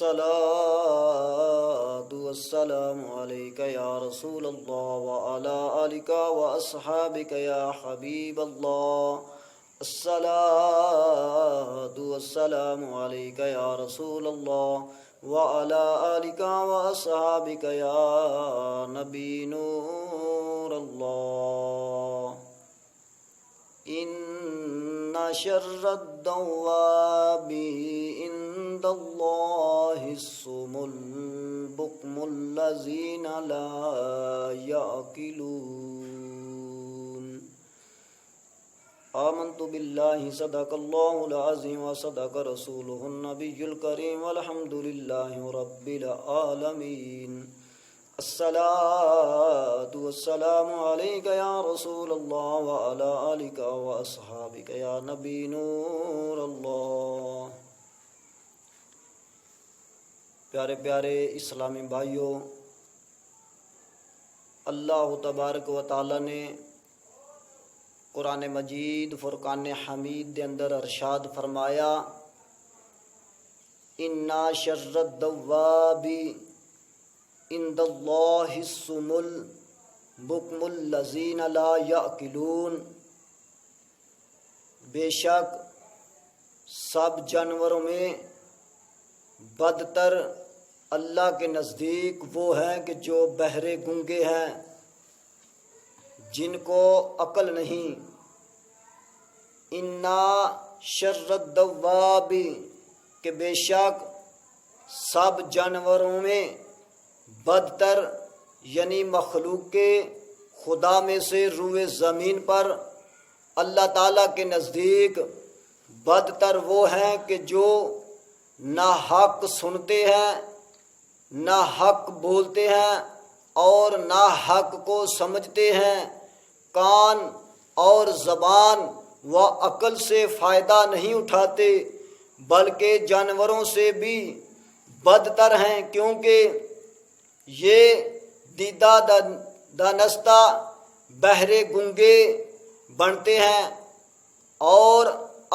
الصلاة والسلام عليك يا رسول الله وعلى آلك وأصحابك يا حبيب الله. الصلاة والسلام عليك يا رسول الله وعلى آلك وأصحابك يا نبي نور الله. إن شر الدواب عند الله الصم البكم الذين لا يعقلون. آمنت بالله صدق الله العظيم وصدق رسوله النبي الكريم والحمد لله رب العالمين. الصلاة والسلام عليك يا رسول الله وعلى آلك وأصحابك يا نبي نور الله. پیارے پیارے اسلامی بھائیوں، اللہ تبارک و تعالی نے قرآن مجید فرقان حمید دے اندر ارشاد فرمایا، اِنَّا شَرَّ الدَّوَّابِ عند اللہ الصم البکم الذین لا یعقلون. بے شک سب جانوروں میں بدتر اللہ کے نزدیک وہ ہیں کہ جو بہرے گونگے ہیں، جن کو عقل نہیں. اِنَّا شَرَّ الدَّوَّابِ کہ بے شک سب جانوروں میں بدتر یعنی مخلوق خدا میں سے روئے زمین پر اللہ تعالیٰ کے نزدیک بدتر وہ ہیں کہ جو نہ حق سنتے ہیں، نہ حق بولتے ہیں اور نہ حق کو سمجھتے ہیں. کان اور زبان و عقل سے فائدہ نہیں اٹھاتے، بلکہ جانوروں سے بھی بدتر ہیں، کیونکہ یہ دیدہ دانستہ بہرے گونگے بنتے ہیں اور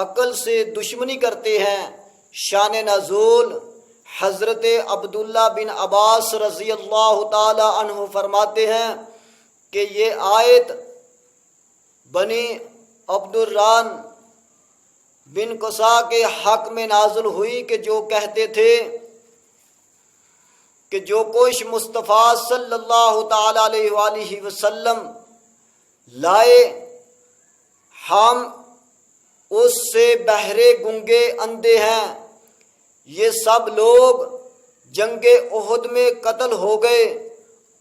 عقل سے دشمنی کرتے ہیں. شان نزول حضرت عبداللہ بن عباس رضی اللہ تعالی عنہ فرماتے ہیں کہ یہ آیت بنی عبدالرحمن بن قصا کے حق میں نازل ہوئی کہ جو کہتے تھے کہ جو کچھ مصطفیٰ صلی اللہ تعالی علیہ وآلہ وسلم لائے ہم اس سے بہرے گونگے اندھے ہیں. یہ سب لوگ جنگ احد میں قتل ہو گئے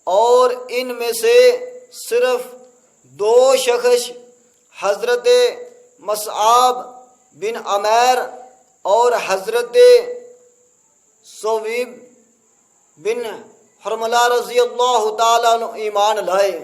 اور ان میں سے صرف 2 شخص حضرت مصعب بن عمیر اور حضرت صویب بن حرملہ رضی اللہ تعالیٰ عنہ ایمان لائے.